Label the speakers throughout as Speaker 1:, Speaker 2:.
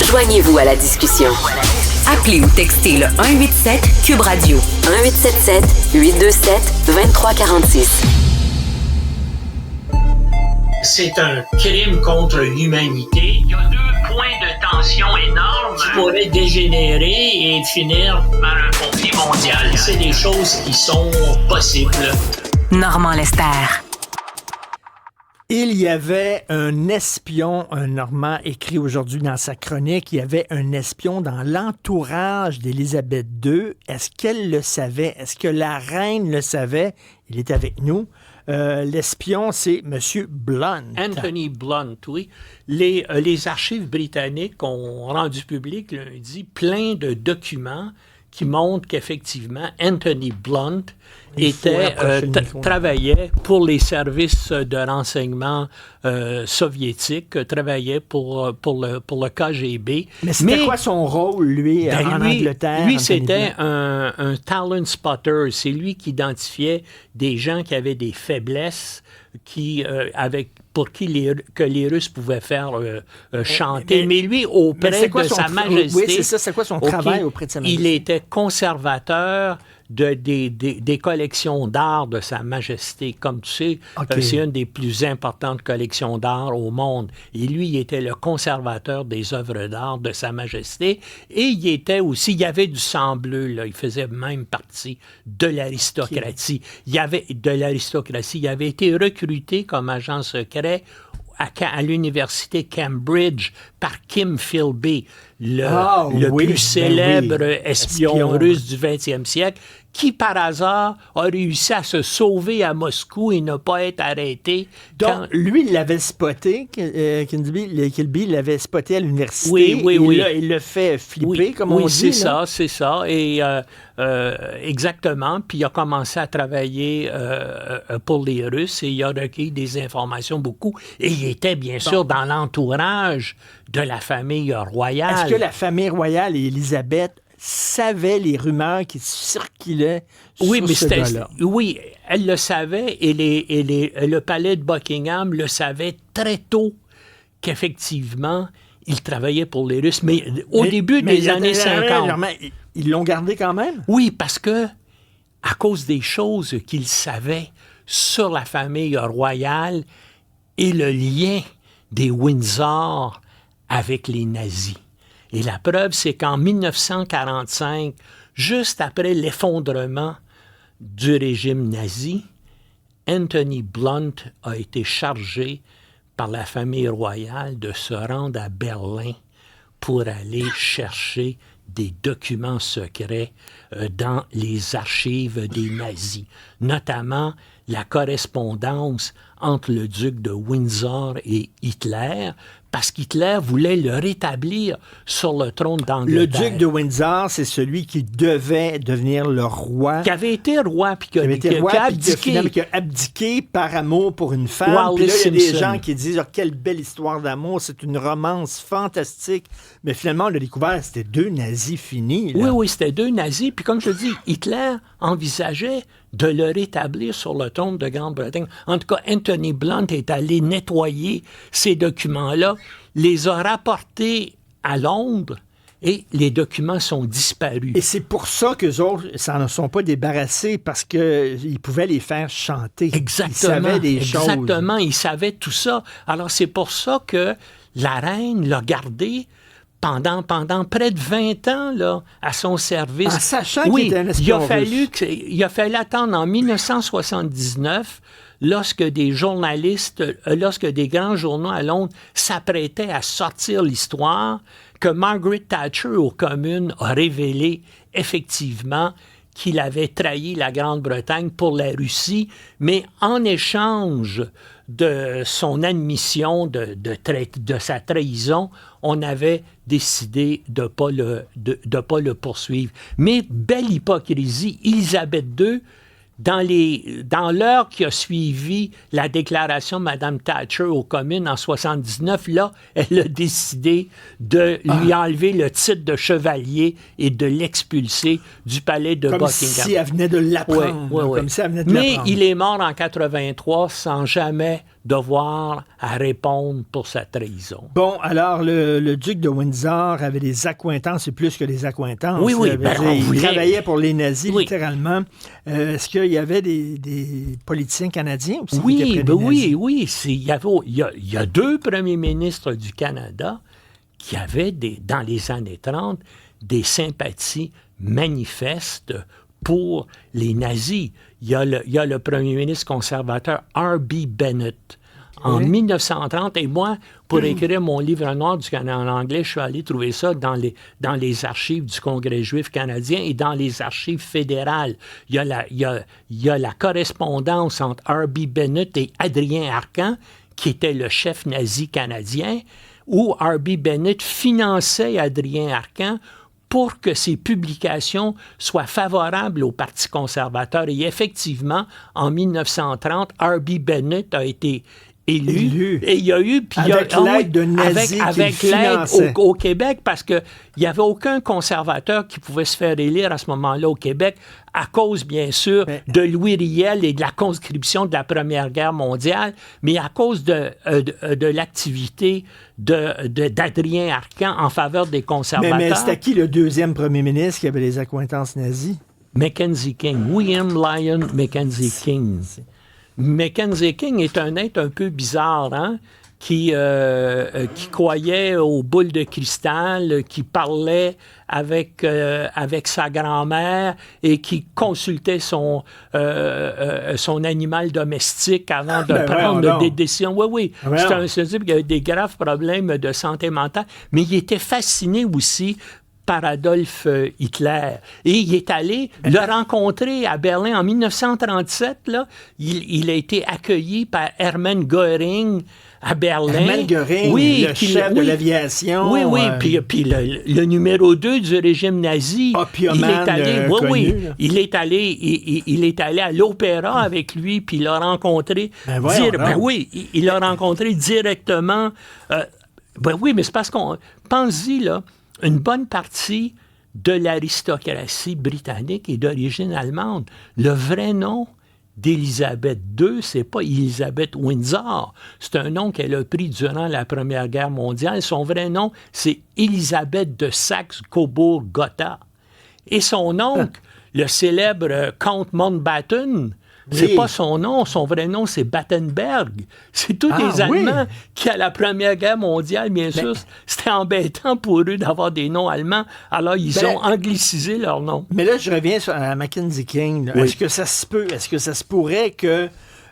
Speaker 1: Joignez-vous à la discussion. Appelez ou textez le 187 Cube Radio 1877-827-2346.
Speaker 2: C'est un crime contre l'humanité. Il y a 2 points de tension énormes qui pourraient dégénérer et finir par un conflit mondial. C'est des choses qui sont possibles.
Speaker 1: Normand Lester.
Speaker 3: Il y avait un espion, un Normand écrit aujourd'hui dans sa chronique, il y avait un espion dans l'entourage d'Élisabeth II. Est-ce qu'elle le savait? Est-ce que la reine le savait? Il est avec nous. L'espion, c'est M. Blunt.
Speaker 2: Anthony Blunt, oui. Les archives britanniques ont rendu public lundi plein de documents qui montrent qu'effectivement, Anthony Blunt travaillait pour les services de renseignement soviétiques, travaillait pour le KGB.
Speaker 3: Mais c'était quoi son rôle, lui, en Angleterre?
Speaker 2: Lui, c'était un talent spotter. C'est lui qui identifiait des gens qui avaient des faiblesses, pour qui les Russes pouvaient faire chanter. Mais lui, auprès de Sa Majesté...
Speaker 3: Oui, c'est ça. C'est quoi son travail auprès de Sa Majesté?
Speaker 2: Il était conservateur des collections d'art de Sa Majesté. Comme tu sais, c'est une des plus importantes collections d'art au monde. Et lui, il était le conservateur des œuvres d'art de Sa Majesté. Et il était aussi... Il y avait du sang bleu, là. Il faisait même partie de l'aristocratie. Il avait été recruté comme agent secret à l'université Cambridge par Kim Philby, le plus célèbre espion russe du 20e siècle, qui, par hasard, a réussi à se sauver à Moscou et ne pas être arrêté.
Speaker 3: Donc, lui, il l'avait spoté, Kilby l'avait spoté à l'université.
Speaker 2: Oui.
Speaker 3: Il l'a fait flipper, comme on dit.
Speaker 2: Oui, c'est ça. Et exactement. Puis il a commencé à travailler pour les Russes et il a recueilli des informations beaucoup. Et il était, bien sûr, dans l'entourage de la famille royale.
Speaker 3: Est-ce que la famille royale et Élisabeth savait les rumeurs qui circulaient sur ce gars-là?
Speaker 2: Oui, elle le savait et le palais de Buckingham le savait très tôt qu'effectivement, il travaillait pour les Russes. Mais au début des années 50...
Speaker 3: Ils l'ont gardé quand même?
Speaker 2: Oui, parce que à cause des choses qu'il savait sur la famille royale et le lien des Windsor avec les nazis. Et la preuve, c'est qu'en 1945, juste après l'effondrement du régime nazi, Anthony Blunt a été chargé par la famille royale de se rendre à Berlin pour aller chercher des documents secrets dans les archives des nazis, notamment la correspondance entre le duc de Windsor et Hitler, parce qu'Hitler voulait le rétablir sur le trône d'Angleterre.
Speaker 3: Le duc de Windsor, c'est celui qui devait devenir le roi.
Speaker 2: Qui avait été roi, puis qui a
Speaker 3: abdiqué par amour pour une femme. Puis là, il y a des gens qui disent quelle belle histoire d'amour, c'est une romance fantastique. Mais finalement, on a découvert c'était 2 nazis finis. Là.
Speaker 2: Oui, c'était 2 nazis. Puis comme je te dis, Hitler envisageait de le rétablir sur le trône de Grande-Bretagne. En tout cas, Anthony Blunt est allé nettoyer ces documents-là, les a rapportés à Londres et les documents sont disparus.
Speaker 3: Et c'est pour ça qu'eux autres s'en sont pas débarrassés, parce qu'ils pouvaient les faire chanter.
Speaker 2: Exactement.
Speaker 3: Ils savaient des choses.
Speaker 2: Exactement, ils savaient tout ça. Alors, c'est pour ça que la reine l'a gardé pendant près de 20 ans là, à son service. En
Speaker 3: sachant qu'il était un espion russe.
Speaker 2: Il a fallu attendre en 1979, lorsque des grands journaux à Londres s'apprêtaient à sortir l'histoire, que Margaret Thatcher aux communes a révélé effectivement qu'il avait trahi la Grande-Bretagne pour la Russie, mais en échange de son admission de sa trahison, on avait décidé de ne pas le poursuivre. Mais belle hypocrisie, Élisabeth II, dans l'heure qui a suivi la déclaration de Mme Thatcher aux communes en 79, là, elle a décidé de lui enlever le titre de chevalier et de l'expulser du palais de Buckingham.
Speaker 3: Comme si elle venait de l'apprendre.
Speaker 2: Oui.
Speaker 3: Comme si elle venait de
Speaker 2: Mais
Speaker 3: l'apprendre.
Speaker 2: il est mort en 83 sans jamais devoir à répondre pour sa trahison.
Speaker 3: Bon, alors, le duc de Windsor avait des accointances et plus que des accointances.
Speaker 2: Oui, oui.
Speaker 3: Il travaillait pour les nazis,
Speaker 2: oui.
Speaker 3: littéralement. Est-ce qu'il y avait des politiciens canadiens aussi
Speaker 2: oui,
Speaker 3: qui étaient près des nazis?
Speaker 2: Oui. Il y a 2 premiers ministres du Canada qui avaient, dans les années 30, des sympathies manifestes pour les nazis. Il y a le premier ministre conservateur R.B. Bennett. En 1930, et moi, pour écrire mon livre noir du Canada en anglais, je suis allé trouver ça dans les archives du Congrès juif canadien et dans les archives fédérales. Il y a la correspondance entre R.B. Bennett et Adrien Arcan, qui était le chef nazi canadien, où R.B. Bennett finançait Adrien Arcan pour que ses publications soient favorables au Parti conservateur. Et effectivement, en 1930, R.B. Bennett a été élu. Et il y a eu... Puis
Speaker 3: avec l'aide de nazis
Speaker 2: avec l'aide au Québec, parce qu'il n'y avait aucun conservateur qui pouvait se faire élire à ce moment-là au Québec, à cause, bien sûr, de Louis Riel et de la conscription de la Première Guerre mondiale, mais à cause de l'activité d'Adrien Arcan en faveur des conservateurs.
Speaker 3: Mais c'était qui le deuxième premier ministre qui avait les accointances nazies?
Speaker 2: Mackenzie King. William Lyon Mackenzie King. Mackenzie King est un être un peu bizarre, hein? Qui croyait aux boules de cristal, qui parlait avec sa grand-mère et qui consultait son animal domestique avant de prendre des décisions. Oui. C'est un type qui avait des graves problèmes de santé mentale, mais il était fasciné aussi par Adolf Hitler. Et il est allé le rencontrer à Berlin en 1937. Là, il a été accueilli par Hermann Göring à Berlin.
Speaker 3: Hermann Göring, le chef de l'aviation.
Speaker 2: Oui. Puis le numéro 2 du régime nazi. Il est allé à l'opéra avec lui, puis il l'a rencontré. Il l'a rencontré directement. Mais c'est parce qu'on... Pense-y, là, une bonne partie de l'aristocratie britannique est d'origine allemande. Le vrai nom d'Élisabeth II, c'est pas Élisabeth Windsor. C'est un nom qu'elle a pris durant la Première Guerre mondiale. Son vrai nom, c'est Élisabeth de Saxe-Cobourg-Gotha. Et son oncle, le célèbre comte Mountbatten, c'est pas son nom. Son vrai nom, c'est Battenberg. C'est tous des Allemands qui, à la Première Guerre mondiale, bien sûr, c'était embêtant pour eux d'avoir des noms allemands. Alors, ils ont anglicisé leur nom.
Speaker 3: Mais là, je reviens à Mackenzie King. Est-ce que ça se peut? Est-ce que ça se pourrait que...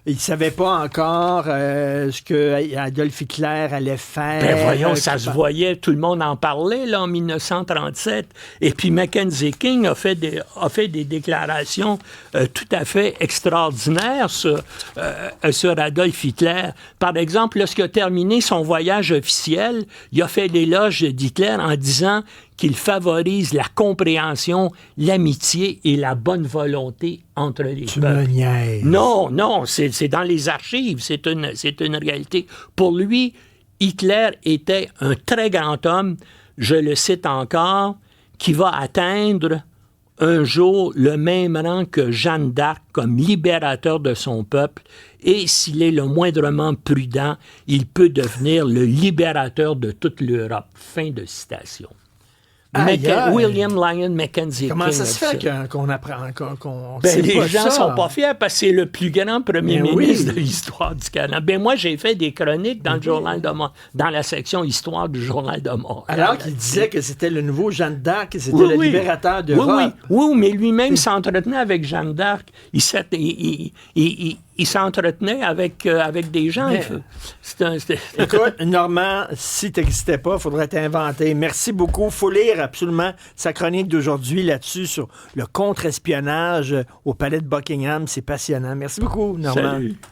Speaker 3: Il ne savait pas encore ce que Adolf Hitler allait faire.
Speaker 2: Voyons, ça se voyait, tout le monde en parlait là, en 1937. Et puis Mackenzie King a fait des déclarations tout à fait extraordinaires sur Adolf Hitler. Par exemple, lorsqu'il a terminé son voyage officiel, il a fait l'éloge d'Hitler en disant qu'il favorise la compréhension, l'amitié et la bonne volonté entre les peuples.
Speaker 3: Tu me niaises.
Speaker 2: Non, c'est dans les archives, c'est une réalité. Pour lui, Hitler était un très grand homme, je le cite encore, qui va atteindre un jour le même rang que Jeanne d'Arc comme libérateur de son peuple, et s'il est le moindrement prudent, il peut devenir le libérateur de toute l'Europe. Fin de citation. William Lyon Mackenzie King.
Speaker 3: Comment ça se fait qu'on apprend qu'on
Speaker 2: les gens ne sont pas fiers parce que c'est le plus grand premier ministre de l'histoire du Canada. Moi, j'ai fait des chroniques dans le Journal de Montréal, dans la section Histoire du Journal de Montréal.
Speaker 3: Alors qu'il disait que c'était le nouveau Jeanne d'Arc, c'était le libérateur d'Europe.
Speaker 2: Oui, mais lui-même s'entretenait avec Jeanne d'Arc. Il s'entretenait avec des gens.
Speaker 3: Écoute, Normand, si tu n'existais pas, il faudrait t'inventer. Merci beaucoup. Il faut lire absolument sa chronique d'aujourd'hui là-dessus sur le contre-espionnage au palais de Buckingham. C'est passionnant. Merci beaucoup, Normand.
Speaker 2: Salut.